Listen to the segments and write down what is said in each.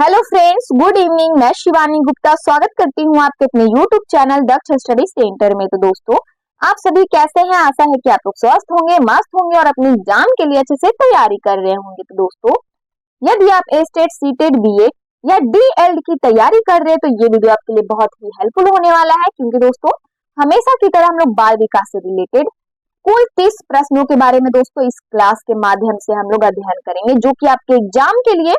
Hello friends, good evening. मैं शिवानी गुप्ता स्वागत करती हूँ आपके अपने यूट्यूब चैनल दक्ष स्टडी सेंटर में। तो दोस्तों, आप सभी कैसे हैं? आशा है कि आप लोग स्वस्थ होंगे, मस्त होंगे और अपनी एग्जाम के लिए अच्छे से तैयारी कर रहे होंगे। तो दोस्तों, यदि आप एस्टेट, सीटेट, बीए या डीएलएड की तैयारी कर रहे हैं तो ये वीडियो आपके लिए बहुत ही हेल्पफुल होने वाला है, क्योंकि दोस्तों हमेशा की तरह हम लोग बाल विकास से रिलेटेड कुल 30 प्रश्नों के बारे में दोस्तों इस क्लास के माध्यम से हम लोग अध्ययन करेंगे, जो कि आपके एग्जाम के लिए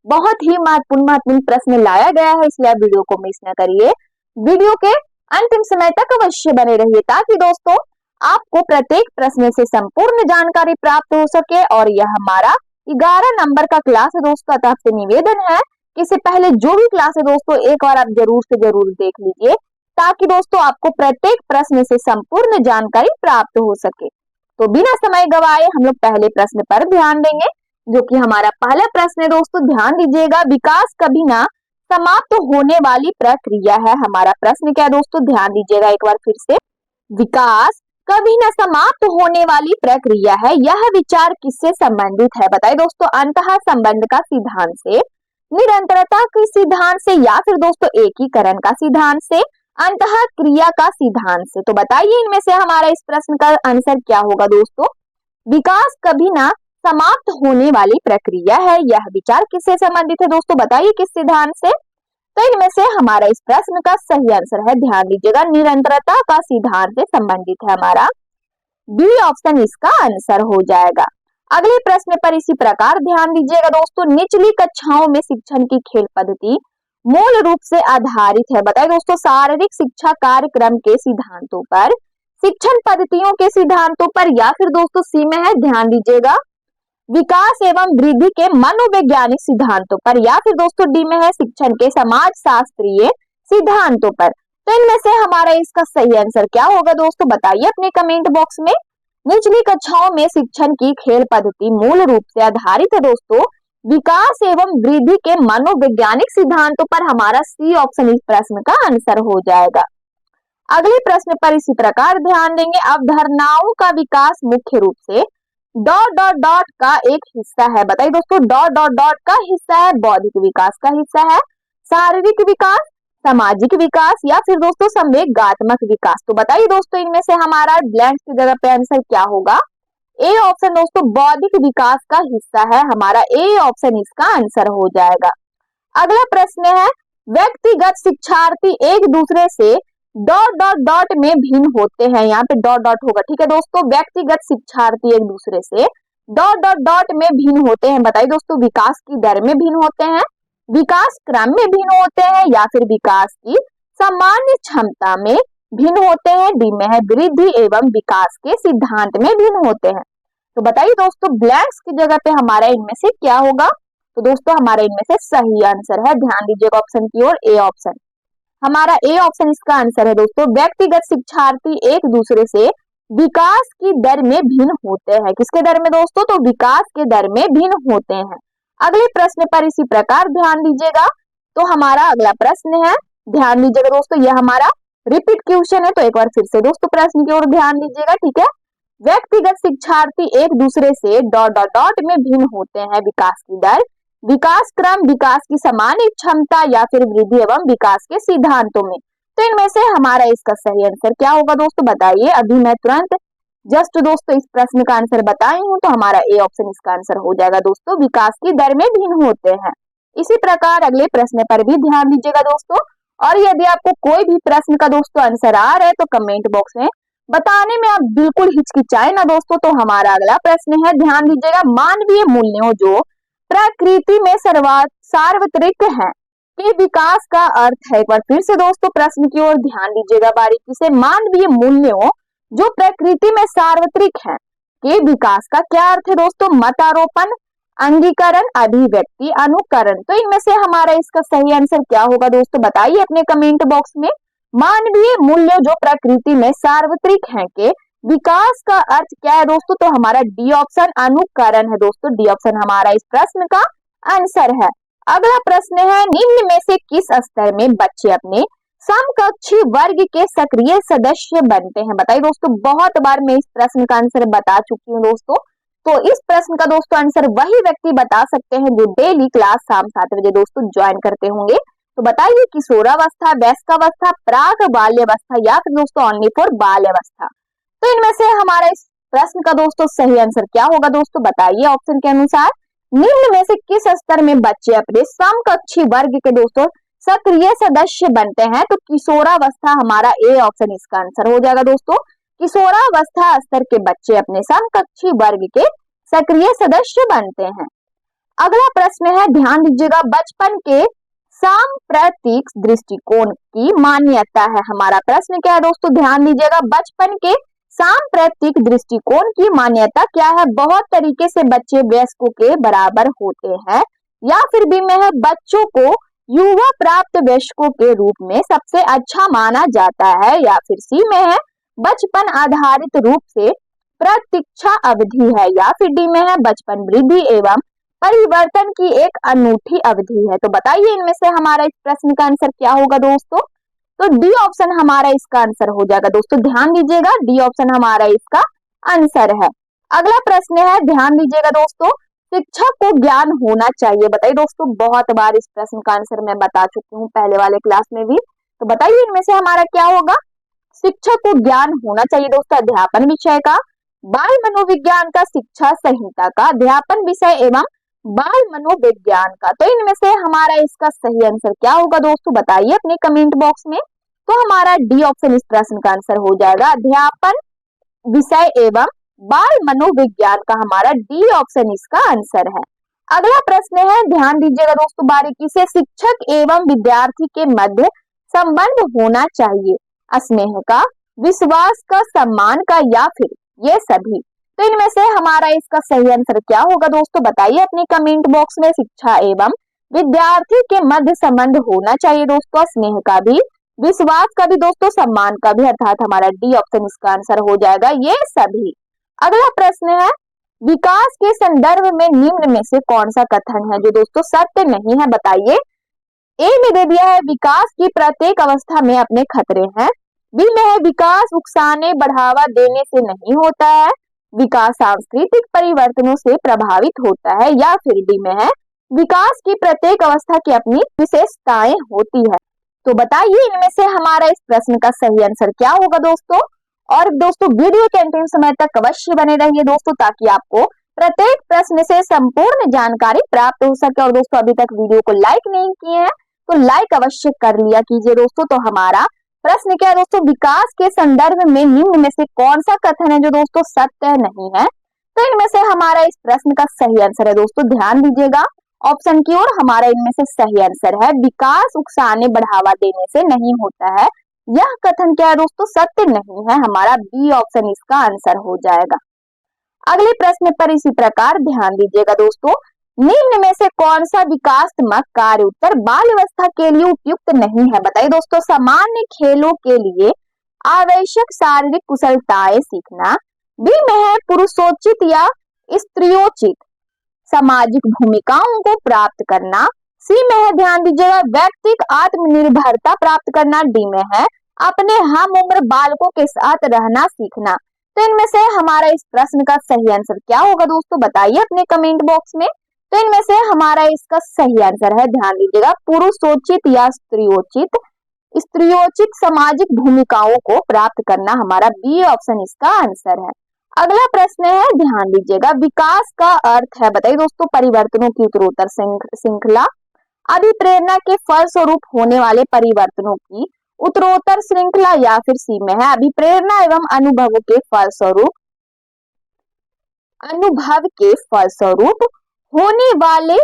बहुत ही महत्वपूर्ण प्रश्न लाया गया है। इसलिए आप वीडियो को मिस न करिए, वीडियो के अंतिम समय तक अवश्य बने रहिए, ताकि दोस्तों आपको प्रत्येक प्रश्न से संपूर्ण जानकारी प्राप्त हो सके। और यह हमारा 11 नंबर का क्लास है दोस्तों, अतः आपसे निवेदन है कि इससे पहले जो भी क्लास है दोस्तों एक बार आप जरूर से जरूर देख लीजिए, ताकि दोस्तों आपको प्रत्येक प्रश्न से संपूर्ण जानकारी प्राप्त हो सके। तो बिना समय गवाए हम लोग पहले प्रश्न पर ध्यान देंगे, जो कि हमारा पहला प्रश्न है दोस्तों। ध्यान दीजिएगा, विकास कभी ना समाप्त होने वाली प्रक्रिया है। हमारा प्रश्न क्या है दोस्तों? ध्यान दीजिएगा एक बार फिर से। विकास कभी ना समाप्त होने वाली प्रक्रिया है, यह विचार किससे संबंधित है? बताइए दोस्तों। अंतः संबंध का सिद्धांत से, निरंतरता के सिद्धांत से, या फिर दोस्तों एकीकरण का सिद्धांत से, अंतः क्रिया का सिद्धांत से। तो बताइए इनमें से हमारा इस प्रश्न का आंसर क्या होगा दोस्तों? विकास कभी ना समाप्त होने वाली प्रक्रिया है, यह विचार किससे संबंधित है दोस्तों? बताइए किस सिद्धांत से? तो इनमें से हमारा इस प्रश्न का सही आंसर है, ध्यान दीजिएगा, निरंतरता का सिद्धांत से संबंधित है। हमारा बी ऑप्शन इसका आंसर हो जाएगा। अगले प्रश्न पर इसी प्रकार ध्यान दीजिएगा दोस्तों। निचली कक्षाओं में शिक्षण की खेल पद्धति मूल रूप से आधारित है। बताइए दोस्तों, शारीरिक शिक्षा कार्यक्रम के सिद्धांतों पर, शिक्षण पद्धतियों के सिद्धांतों पर, या फिर दोस्तों सी में है, ध्यान दीजिएगा, विकास एवं वृद्धि के मनोवैज्ञानिक सिद्धांतों पर, या फिर दोस्तों डी में है, शिक्षण के समाज शास्त्रीय सिद्धांतों पर। तो इनमें से हमारा इसका सही आंसर क्या होगा दोस्तों? बताइए अपने कमेंट बॉक्स में। निचली कक्षाओं में शिक्षण की खेल पद्धति मूल रूप से आधारित है दोस्तों विकास एवं वृद्धि के मनोवैज्ञानिक सिद्धांतों पर। हमारा सी ऑप्शन इस प्रश्न का आंसर हो जाएगा। अगले प्रश्न पर इसी प्रकार ध्यान देंगे। अवधारणाओं का विकास मुख्य रूप से डॉट डॉट डॉट का एक हिस्सा है। बताइए दोस्तों, डॉट डॉट डॉट का हिस्सा है, बौद्धिक विकास का हिस्सा है, शारीरिक विकास, सामाजिक विकास, या फिर दोस्तों संवेगात्मक विकास। तो बताइए दोस्तों इनमें से हमारा ब्लैंक की जगह पे आंसर क्या होगा? ए ऑप्शन दोस्तों बौद्धिक विकास का हिस्सा है। हमारा ए ऑप्शन इसका आंसर हो जाएगा। अगला प्रश्न है, व्यक्तिगत शिक्षार्थी एक दूसरे से डॉट डॉट डॉट में भिन्न होते हैं। यहाँ पे डॉट डॉट होगा, ठीक है दोस्तों। व्यक्तिगत शिक्षार्थी एक दूसरे से डॉट डॉट डॉट में भिन्न होते हैं। बताइए दोस्तों, विकास की दर में भिन्न होते हैं, विकास क्रम में भिन्न होते हैं, या फिर विकास की सामान्य क्षमता में भिन्न होते हैं। डी में है, वृद्धि एवं विकास के सिद्धांत में भिन्न होते हैं। तो बताइए दोस्तों ब्लैंक्स की जगह पे हमारा इनमें से क्या होगा? तो दोस्तों हमारे इनमें से सही आंसर है, ध्यान दीजिएगा ऑप्शन की ओर, ए ऑप्शन। हमारा ए ऑप्शन इसका आंसर है दोस्तों। व्यक्तिगत शिक्षार्थी एक दूसरे से विकास की दर में भिन्न होते हैं। किसके दर में दोस्तों? तो विकास के दर में भिन्न होते हैं। अगले प्रश्न पर इसी प्रकार ध्यान दीजिएगा। तो हमारा अगला प्रश्न है, ध्यान दीजिएगा दोस्तों, यह हमारा रिपीट क्वेश्चन है। तो एक बार फिर से दोस्तों प्रश्न की ओर ध्यान दीजिएगा, ठीक है। व्यक्तिगत शिक्षार्थी एक दूसरे से डॉट डॉट डॉट में भिन्न होते हैं, विकास की दर, विकास क्रम, विकास की सामान्य क्षमता, या फिर वृद्धि एवं विकास के सिद्धांतों में। तो इनमें से हमारा इसका सही आंसर क्या होगा दोस्तों? बताइए। अभी मैं तुरंत जस्ट दोस्तों इस प्रश्न का आंसर बताई हूं, तो हमारा ए ऑप्शन इसका आंसर हो जाएगा दोस्तों, विकास की दर में भिन्न होते हैं। इसी प्रकार अगले प्रश्न पर भी ध्यान दीजिएगा दोस्तों। और यदि आपको कोई भी प्रश्न का दोस्तों आंसर आ रहा है तो कमेंट बॉक्स में बताने में आप बिल्कुल हिचकिचाए ना दोस्तों। तो हमारा अगला प्रश्न है, ध्यान दीजिएगा, मानवीय मूल्यों जो प्रकृति में सार्वत्रिक है के विकास का अर्थ है। एक बार फिर से दोस्तों प्रश्न की ओर ध्यान दीजिएगा बारीकी से। मानवीय मूल्यों जो प्रकृति में सार्वत्रिक है के विकास का क्या अर्थ है दोस्तों? मतारोपण, अंगीकरण, अभिव्यक्ति, अनुकरण। तो इनमें से हमारा इसका सही आंसर क्या होगा दोस्तों? बताइए अपने कमेंट बॉक्स में। मानवीय मूल्य जो प्रकृति में सार्वत्रिक है के विकास का अर्थ क्या है दोस्तों? तो हमारा डी ऑप्शन अनुकरण है दोस्तों। डी ऑप्शन हमारा इस प्रश्न का आंसर है। अगला प्रश्न है, निम्न में से किस स्तर में बच्चे अपने समकक्षी वर्ग के सक्रिय सदस्य बनते हैं? बताइए दोस्तों, बहुत बार मैं इस प्रश्न का आंसर बता चुकी हूँ दोस्तों। तो इस प्रश्न का दोस्तों आंसर वही व्यक्ति बता सकते हैं जो डेली क्लास शाम 7 बजे दोस्तों ज्वाइन करते होंगे। तो बताइए किशोरावस्था, वयस्कावस्था, प्राक बाल्यावस्था या फिर दोस्तों ओनली फॉर बाल्यावस्था। तो इनमें से हमारा इस प्रश्न का दोस्तों सही आंसर क्या होगा दोस्तों, बताइए ऑप्शन के अनुसार। निम्न में से किस स्तर में बच्चे अपने समकक्षी वर्ग के दोस्तों सक्रिय सदस्य बनते हैं? तो किशोरावस्था हमारा ए ऑप्शन इसका आंसर हो जाएगा दोस्तों। किशोरावस्था स्तर के बच्चे अपने समकक्षी वर्ग के सक्रिय सदस्य बनते हैं। अगला प्रश्न है, ध्यान दीजिएगा, बचपन के सांप्रतिक दृष्टिकोण की मान्यता है। हमारा प्रश्न क्या है दोस्तों, ध्यान दीजिएगा, बचपन के सांप्रतिक दृष्टिकोण की मान्यता क्या है? बहुत तरीके से बच्चे वयस्कों के बराबर होते हैं, या फिर बी में है बच्चों को युवा प्राप्त वयस्कों के रूप में सबसे अच्छा माना जाता है, या फिर सी में है बचपन आधारित रूप से प्रतीक्षा अवधि है, या फिर डी में है बचपन वृद्धि एवं परिवर्तन की एक अनूठी अवधि है। तो बताइए इनमें से हमारा इस प्रश्न का आंसर क्या होगा दोस्तों। तो डी ऑप्शन हमारा इसका आंसर हो जाएगा दोस्तों। ध्यान दीजिएगा, डी ऑप्शन हमारा इसका आंसर है। अगला प्रश्न है, ध्यान दीजिएगा दोस्तों, शिक्षक को ज्ञान होना चाहिए। बताइए दोस्तों, बहुत बार इस प्रश्न का आंसर मैं बता चुकी हूँ पहले वाले क्लास में भी। तो बताइए इनमें से हमारा क्या होगा। शिक्षक को ज्ञान होना चाहिए दोस्तों अध्यापन विषय का, बाल मनोविज्ञान का, शिक्षा संहिता का, अध्यापन विषय एवं बाल मनोविज्ञान का। तो इनमें से हमारा इसका सही आंसर क्या होगा दोस्तों, बताइए अपने कमेंट बॉक्स में। तो हमारा डी ऑप्शन इस प्रश्न का आंसर हो जाएगा, अध्यापन विषय एवं बाल मनोविज्ञान का हमारा डी ऑप्शन इसका आंसर है। अगला प्रश्न है, ध्यान दीजिएगा दोस्तों बारीकी से, शिक्षक एवं विद्यार्थी के मध्य संबंध होना चाहिए स्नेह का, विश्वास का, सम्मान का, या फिर ये सभी। तो इनमें से हमारा इसका सही आंसर क्या होगा दोस्तों, बताइए अपने कमेंट बॉक्स में। शिक्षा एवं विद्यार्थी के मध्य संबंध होना चाहिए दोस्तों, स्नेह का भी, विश्वास का भी दोस्तों, सम्मान का भी, अर्थात हमारा डी ऑप्शन इसका आंसर हो जाएगा, ये सभी। अगला प्रश्न है, विकास के संदर्भ में निम्न में से कौन सा कथन है जो दोस्तों सत्य नहीं है? बताइए। ए में दे दिया है विकास की प्रत्येक अवस्था में अपने खतरे हैं, बी में है विकास उकसाने बढ़ावा देने से नहीं होता है, विकास सांस्कृतिक परिवर्तनों से प्रभावित होता है, या फिर डी में है विकास की प्रत्येक अवस्था की अपनी विशेषताएं होती है। तो बताइए इनमें से हमारा इस प्रश्न का सही आंसर क्या होगा दोस्तों। और दोस्तों वीडियो के अंतिम समय तक अवश्य बने रहिए दोस्तों, ताकि आपको प्रत्येक प्रश्न से संपूर्ण जानकारी प्राप्त हो सके। और दोस्तों अभी तक वीडियो को लाइक नहीं किए हैं तो लाइक अवश्य कर लिया कीजिए दोस्तों। तो हमारा प्रश्न क्या है दोस्तों, विकास के संदर्भ में निम्न में से कौन सा कथन है जो दोस्तों सत्य नहीं है? तो इनमें से हमारा इस प्रश्न का सही आंसर है दोस्तों, ध्यान दीजिएगा ऑप्शन की ओर, हमारा इनमें से सही आंसर है विकास उकसाने बढ़ावा देने से नहीं होता है। यह कथन क्या है दोस्तों, सत्य नहीं है, हमारा बी ऑप्शन इसका आंसर हो जाएगा। अगले प्रश्न पर इसी प्रकार ध्यान दीजिएगा दोस्तों, निम्न में से कौन सा विकासात्मक कार्य उत्तर बाल्यावस्था के लिए उपयुक्त नहीं है? बताइए दोस्तों, सामान्य खेलों के लिए आवश्यक शारीरिक कुशलताएं सीखना, बी में है पुरुषोचित या स्त्रियोचित सामाजिक भूमिकाओं को प्राप्त करना, सी में है ध्यान दीजिएगा व्यक्तिगत आत्मनिर्भरता प्राप्त करना, डी में है अपने हम उम्र बालकों के साथ रहना सीखना। तो इनमें से हमारा इस प्रश्न का सही आंसर क्या होगा दोस्तों, बताइए अपने कमेंट बॉक्स में। तो इनमें से हमारा इसका सही आंसर है, ध्यान दीजिएगा पुरुषोचित या स्त्रियोचित सामाजिक भूमिकाओं को प्राप्त करना, हमारा बी ऑप्शन इसका आंसर है। अगला प्रश्न है, ध्यान दीजिएगा विकास का अर्थ है, बताइए दोस्तों परिवर्तनों की उत्तरोत्तर श्रृंखला, अभिप्रेरणा के फलस्वरूप होने वाले परिवर्तनों की उत्तरोत्तर श्रृंखला, या फिर सी में है अभिप्रेरणा एवं अनुभव के फलस्वरूप होने वाले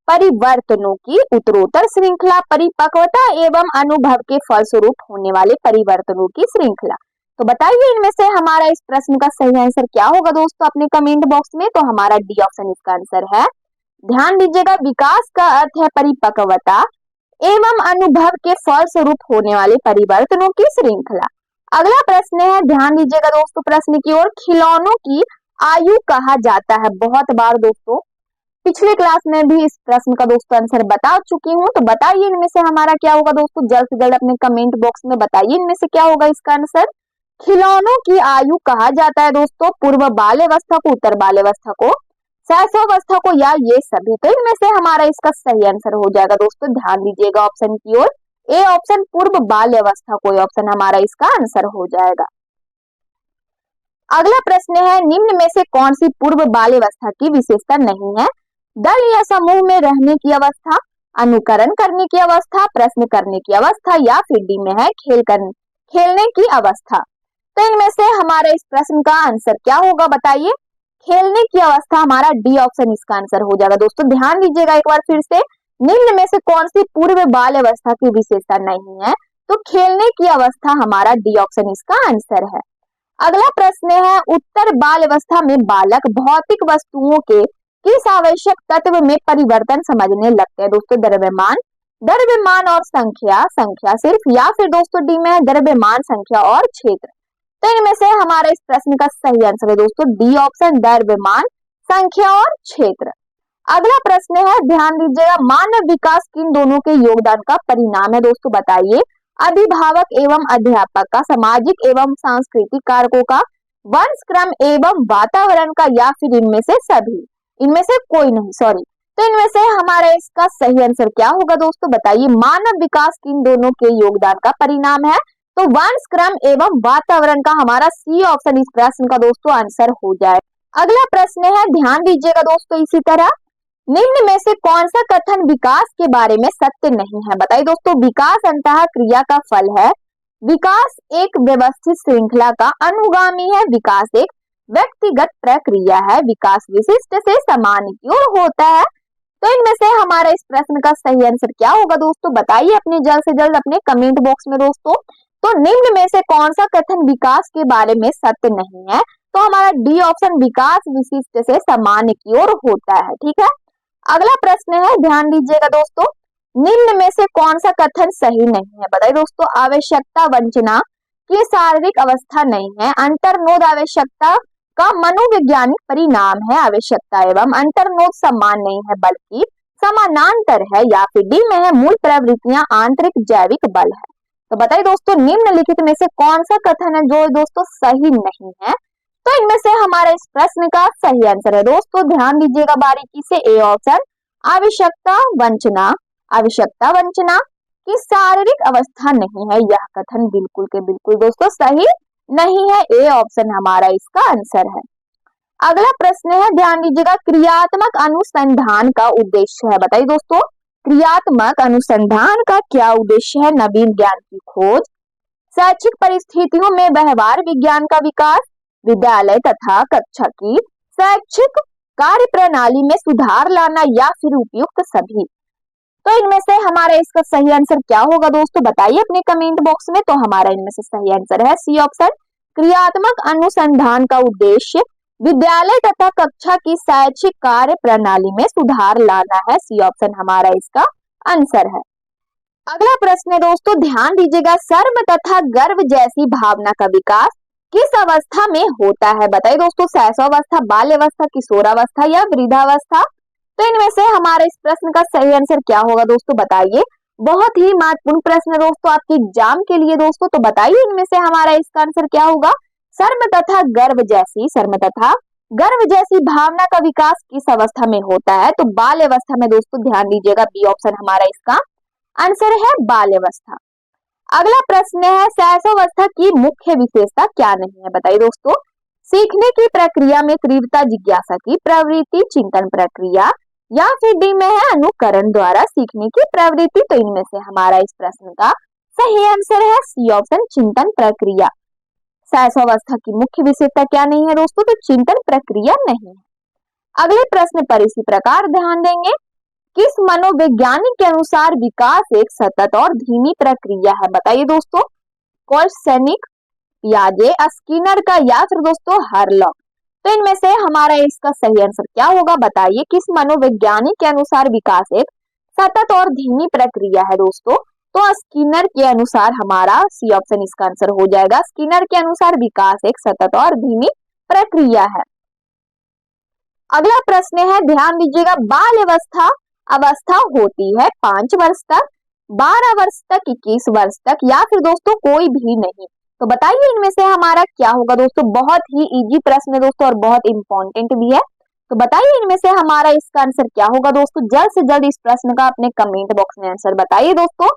परिवर्तनों की उत्तरोत्तर श्रृंखला, परिपक्वता एवं अनुभव के फलस्वरूप होने वाले परिवर्तनों की श्रृंखला। तो बताइए इनमें से हमारा इस प्रश्न का सही आंसर क्या होगा दोस्तों, अपने कमेंट बॉक्स में। तो हमारा डी ऑप्शन इसका आंसर है, ध्यान दीजिएगा विकास का अर्थ है परिपक्वता एवं अनुभव के फलस्वरूप होने वाले परिवर्तनों की श्रृंखला। अगला प्रश्न है, ध्यान दीजिएगा दोस्तों प्रश्न की ओर, खिलौनों की आयु कहा जाता है। बहुत बार दोस्तों पिछले क्लास में भी इस प्रश्न का दोस्तों आंसर बता चुकी हूँ। तो बताइए इनमें से हमारा क्या होगा दोस्तों, जल्द से जल्द अपने कमेंट बॉक्स में बताइए इनमें से क्या होगा इसका आंसर। खिलौनों की आयु कहा जाता है दोस्तों पूर्व बाल्यावस्था को, उत्तर बाल्यावस्था को, शैशवावस्था को या ये सभी। तो इनमें से हमारा इसका सही आंसर हो जाएगा दोस्तों, ध्यान दीजिएगा ऑप्शन की ओर, ए ऑप्शन पूर्व बाल्यावस्था कोई ऑप्शन हमारा इसका आंसर हो जाएगा। अगला प्रश्न है, निम्न में से कौन सी पूर्व बाल्यावस्था की विशेषता नहीं है? दल या समूह में रहने की अवस्था, अनुकरण करने की अवस्था, प्रश्न करने की अवस्था, या फिर डी में है खेलने की अवस्था। तो इनमें से हमारे इस प्रश्न का आंसर क्या होगा बताइए? खेलने की अवस्था हमारा डी ऑप्शन इसका आंसर हो जाएगा। दोस्तों ध्यान दीजिएगा एक बार फिर से, निम्न में से कौन सी पूर्व बाल्यावस्था की विशेषता नहीं है? तो खेलने की अवस्था हमारा डी ऑप्शन इसका आंसर है। अगला प्रश्न है, उत्तर बाल्यावस्था में बालक भौतिक वस्तुओं के किस आवश्यक तत्व में परिवर्तन समझने लगते हैं? दोस्तों द्रव्यमान और संख्या सिर्फ, या फिर दोस्तों डी में है द्रव्यमान, संख्या और क्षेत्र। तो इनमें से हमारे इस प्रश्न का सही आंसर है दोस्तों डी ऑप्शन द्रव्यमान, संख्या और क्षेत्र। अगला प्रश्न है, ध्यान दीजिएगा, मानव विकास किन दोनों के योगदान का परिणाम है? दोस्तों बताइए, अभिभावक एवं अध्यापक का, सामाजिक एवं सांस्कृतिक कारकों का, वंशक्रम एवं वातावरण का, या फिर इनमें से सभी, इनमें से कोई नहीं, सॉरी। तो इनमें से हमारा इसका सही आंसर क्या होगा दोस्तों बताइए? मानव विकास किन दोनों के योगदान का परिणाम है? तो वंशक्रम एवं वातावरण का हमारा सी ऑप्शन इस प्रश्न का दोस्तों आंसर हो जाए। अगला प्रश्न है, ध्यान दीजिएगा दोस्तों, इसी तरह निम्न में से कौन सा कथन विकास के बारे में सत्य नहीं है? बताइए दोस्तों, विकास अंतः क्रिया का फल है, विकास एक व्यवस्थित श्रृंखला का अनुगामी है, विकास एक व्यक्तिगत प्रक्रिया है, विकास विशिष्ट से सामान्य की ओर होता है। तो इनमें से हमारा इस प्रश्न का सही आंसर क्या होगा दोस्तों बताइए अपने जल्द से जल्द अपने कमेंट बॉक्स में दोस्तों। तो निम्न में से कौन सा कथन विकास के बारे में सत्य नहीं है? तो हमारा डी ऑप्शन विकास विशिष्ट से सामान्य की ओर होता है। ठीक है, अगला प्रश्न है, ध्यान दीजिएगा दोस्तों, निम्न में से कौन सा कथन सही नहीं है? बताइए दोस्तों, आवश्यकता वंचना की शारीरिक अवस्था नहीं है, अंतर्नोद आवश्यकता का मनोवैज्ञानिक परिणाम है, आवश्यकता एवं अंतर्नोद समान नहीं है बल्कि समानांतर है, या फिर डी में है मूल प्रवृत्तियां आंतरिक जैविक बल है। तो बताइए दोस्तों, निम्नलिखित में से कौन सा कथन है जो दोस्तों सही नहीं है? तो इनमें से हमारे इस प्रश्न का सही आंसर है दोस्तों, ध्यान दीजिएगा बारीकी से, ए ऑप्शन आवश्यकता वंचना की शारीरिक अवस्था नहीं है, यह कथन बिल्कुल के बिल्कुल दोस्तों सही नहीं है, ए ऑप्शन हमारा इसका आंसर है। अगला प्रश्न है, ध्यान दीजिएगा, क्रियात्मक अनुसंधान का उद्देश्य है। बताइए दोस्तों, क्रियात्मक अनुसंधान का क्या उद्देश्य है? नवीन ज्ञान की खोज, शैक्षिक परिस्थितियों में व्यवहार विज्ञान का विकास, विद्यालय तथा कक्षा की शैक्षिक कार्य प्रणाली में सुधार लाना, या फिर उपयुक्त सभी। तो इनमें से हमारा इसका सही आंसर क्या होगा दोस्तों बताइए अपने कमेंट बॉक्स में। तो हमारा इनमें से सही आंसर है सी ऑप्शन, क्रियात्मक अनुसंधान का उद्देश्य विद्यालय तथा कक्षा की शैक्षिक कार्य प्रणाली में सुधार लाना है, सी ऑप्शन हमारा इसका आंसर है। अगला प्रश्न है दोस्तों, ध्यान दीजिएगा, शर्म तथा गर्व जैसी भावना का विकास किस अवस्था में होता है? बताइए दोस्तों, शैशवावस्था, बाल्यावस्था, किशोरावस्था या वृद्धावस्था। तो इनमें से हमारे इस प्रश्न का सही आंसर क्या होगा दोस्तों बताइए। बहुत ही महत्वपूर्ण प्रश्न है दोस्तों आपके एग्जाम के लिए दोस्तों। तो बताइए इनमें से हमारा इसका आंसर क्या होगा। शर्म तथा गर्व जैसी भावना का विकास किस अवस्था में होता है? तो बाल्यावस्था में दोस्तों, ध्यान दीजिएगा, बी ऑप्शन हमारा इसका आंसर है, बाल्यावस्था। अगला प्रश्न है, शैशवावस्था की मुख्य विशेषता क्या नहीं है? बताइए दोस्तों, सीखने की प्रक्रिया में तीव्रता, जिज्ञासा की प्रवृत्ति, चिंतन प्रक्रिया, या फिर डी में है अनुकरण द्वारा सीखने की प्रवृत्ति। तो इनमें से हमारा इस प्रश्न का सही आंसर है सी ऑप्शन, चिंतन प्रक्रिया। शैशवावस्था की मुख्य विशेषता क्या नहीं है दोस्तों? तो चिंतन प्रक्रिया नहीं है। अगले प्रश्न पर इसी प्रकार ध्यान देंगे, किस मनोवैज्ञानिक के अनुसार विकास एक सतत और धीमी प्रक्रिया है? बताइए दोस्तों, कोल्सनिक, पियाजे, स्किनर का, या फिर दोस्तों हरलॉक। तो इनमें से हमारा इसका सही आंसर क्या होगा बताइए। किस मनोवैज्ञानिक के अनुसार विकास एक सतत और धीमी प्रक्रिया है दोस्तों? तो स्किनर के अनुसार हमारा सी ऑप्शन इसका आंसर हो जाएगा। स्किनर के अनुसार विकास एक सतत और धीमी प्रक्रिया है। अगला प्रश्न है, ध्यान दीजिएगा, बाल अवस्था होती है 5 वर्ष तक, 12 वर्ष तक, 21 वर्ष तक, या फिर दोस्तों कोई भी नहीं। तो बताइए इनमें से हमारा क्या होगा दोस्तों। बहुत ही इजी प्रश्न है दोस्तों और बहुत इंपॉर्टेंट भी है। तो बताइए इनमें से हमारा इसका आंसर क्या होगा दोस्तों। जल्द से जल्द इस प्रश्न का अपने कमेंट बॉक्स में आंसर बताइए दोस्तों।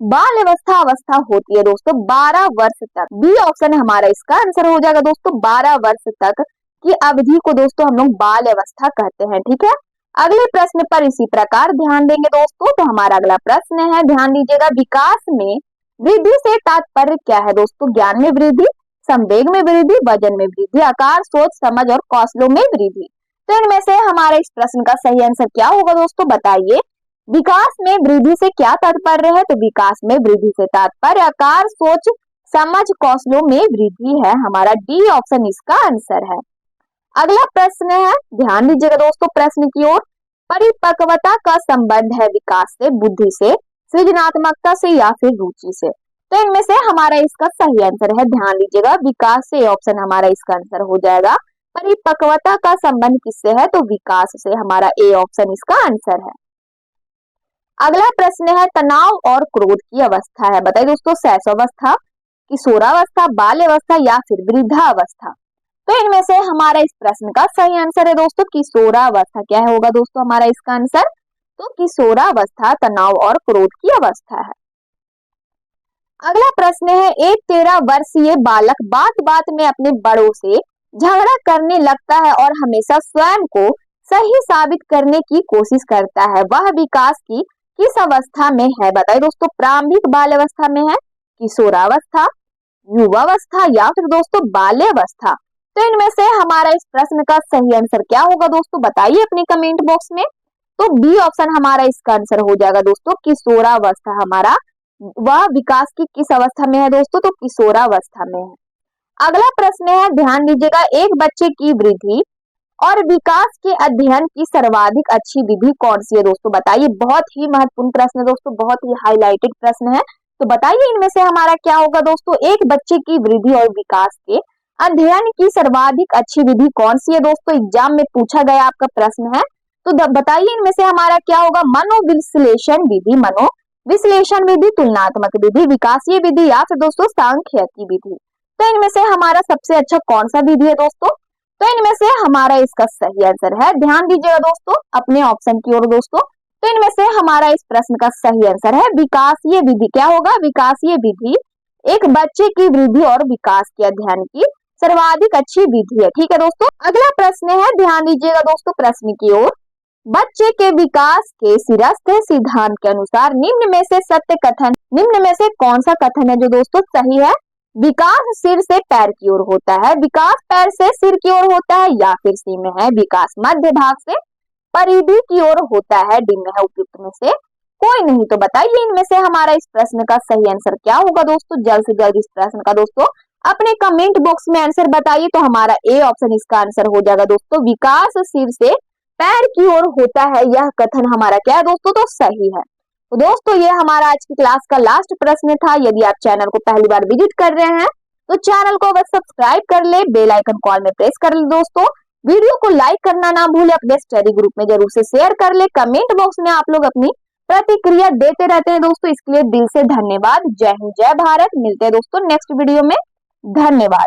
बाल अवस्था अवस्था होती है दोस्तों 12 वर्ष तक। बी ऑप्शन हमारा इसका आंसर हो जाएगा दोस्तों। 12 वर्ष तक की अवधि को दोस्तों हम लोग बाल अवस्था कहते हैं। ठीक है, अगले प्रश्न पर इसी प्रकार ध्यान देंगे दोस्तों। तो हमारा अगला प्रश्न है, ध्यान दीजिएगा, विकास में वृद्धि से तात्पर्य क्या है दोस्तों। ज्ञान में वृद्धि, संवेग में वृद्धि, वजन में वृद्धि, आकार, सोच, समझ और कौशलों में वृद्धि। तो इनमें से हमारे इस प्रश्न का सही आंसर क्या होगा दोस्तों, बताइए। विकास में वृद्धि से क्या तात्पर्य है, तो विकास में वृद्धि से तात्पर्य आकार, सोच, समझ, कौशलों में वृद्धि है। हमारा डी ऑप्शन इसका आंसर है। अगला प्रश्न है, ध्यान दीजिएगा दोस्तों प्रश्न की ओर। परिपक्वता का संबंध है विकास से, बुद्धि से, सृजनात्मकता से या फिर रुचि से। तो इनमें से हमारा इसका सही आंसर है, ध्यान दीजिएगा, विकास से ऑप्शन हमारा इसका आंसर हो जाएगा। परिपक्वता का संबंध किससे है, तो विकास से। हमारा ए ऑप्शन इसका आंसर है। अगला प्रश्न है, तनाव और क्रोध की अवस्था है। बताइए दोस्तों, शैशवावस्था, किशोरावस्था, बाल्यावस्था या फिर वृद्धावस्था। तो इनमें से हमारा इस प्रश्न का सही आंसर है दोस्तों किशोरावस्था। क्या होगा दोस्तों हमारा इसका आंसर, तो किशोरावस्था तनाव और क्रोध की अवस्था है। अगला प्रश्न है, एक 13 वर्षीय बालक बात बात में अपने बड़ों से झगड़ा करने लगता है और हमेशा स्वयं को सही साबित करने की कोशिश करता है। वह विकास की किस अवस्था में है। बताइए दोस्तों, प्रारंभिक बाल अवस्था में है, किशोरावस्था, युवावस्था या फिर दोस्तों बाल्यावस्था। तो इनमें से हमारा इस प्रश्न का सही आंसर क्या होगा दोस्तों, बताइए अपने कमेंट बॉक्स में। तो बी ऑप्शन हमारा इसका आंसर हो जाएगा दोस्तों किशोरावस्था। हमारा वह विकास की किस अवस्था में है दोस्तों, तो किशोरावस्था में है। अगला प्रश्न है, ध्यान दीजिएगा, एक बच्चे की वृद्धि और विकास के अध्ययन की सर्वाधिक अच्छी विधि कौन सी है दोस्तों। बताइए, बहुत ही महत्वपूर्ण प्रश्न है दोस्तों, बहुत ही हाईलाइटेड प्रश्न है। तो बताइए इनमें से हमारा क्या होगा दोस्तों, एक बच्चे की वृद्धि और विकास के अध्ययन की सर्वाधिक अच्छी विधि कौन सी है दोस्तों। एग्जाम में पूछा गया आपका प्रश्न है। तो बताइए इनमें से हमारा क्या होगा, मनोविश्लेषण विधि, मनोविश्लेषण विधि, तुलनात्मक विधि, विकासीय विधि या फिर दोस्तों सांख्यिकी विधि। तो इनमें से हमारा सबसे अच्छा कौन सा विधि है दोस्तों, तो इनमें से हमारा इसका सही आंसर है, ध्यान दीजिएगा दोस्तों अपने ऑप्शन की ओर दोस्तों। तो इनमें से हमारा इस प्रश्न का सही आंसर है विकासीय विधि। क्या होगा, विकासीय विधि एक बच्चे की वृद्धि और विकास के अध्ययन की सर्वाधिक अच्छी विधि है। ठीक है दोस्तों, अगला प्रश्न है, ध्यान दीजिएगा दोस्तों प्रश्न की ओर। बच्चे के विकास के सिरस्थ सिद्धांत के अनुसार निम्न में से सत्य कथन, निम्न में से कौन सा कथन है जो दोस्तों सही है। विकास सिर से पैर की ओर होता है, विकास पैर से सिर की ओर होता है या फिर सी में है विकास मध्य भाग से परिधि की ओर होता है, डी में है उपयुक्त में से कोई नहीं। तो बताइए इनमें से हमारा इस प्रश्न का सही आंसर क्या होगा दोस्तों। जल्द से जल्द इस प्रश्न का दोस्तों अपने कमेंट बॉक्स में आंसर बताइए। तो हमारा ए ऑप्शन इसका आंसर हो जाएगा दोस्तों, विकास सिर से पैर की ओर होता है, यह कथन हमारा क्या है दोस्तों, तो सही है। तो दोस्तों ये हमारा आज की क्लास का लास्ट प्रश्न था। यदि आप चैनल को पहली बार विजिट कर रहे हैं तो चैनल को बस सब्सक्राइब कर ले, बेल आइकन कॉल में प्रेस कर ले दोस्तों। वीडियो को लाइक करना ना भूले, अपने स्टडी ग्रुप में जरूर से शेयर कर ले। कमेंट बॉक्स में आप लोग अपनी प्रतिक्रिया देते रहते हैं दोस्तों, इसके लिए दिल से धन्यवाद। जय हिंद, जय भारत। मिलते हैं दोस्तों नेक्स्ट वीडियो में, धन्यवाद।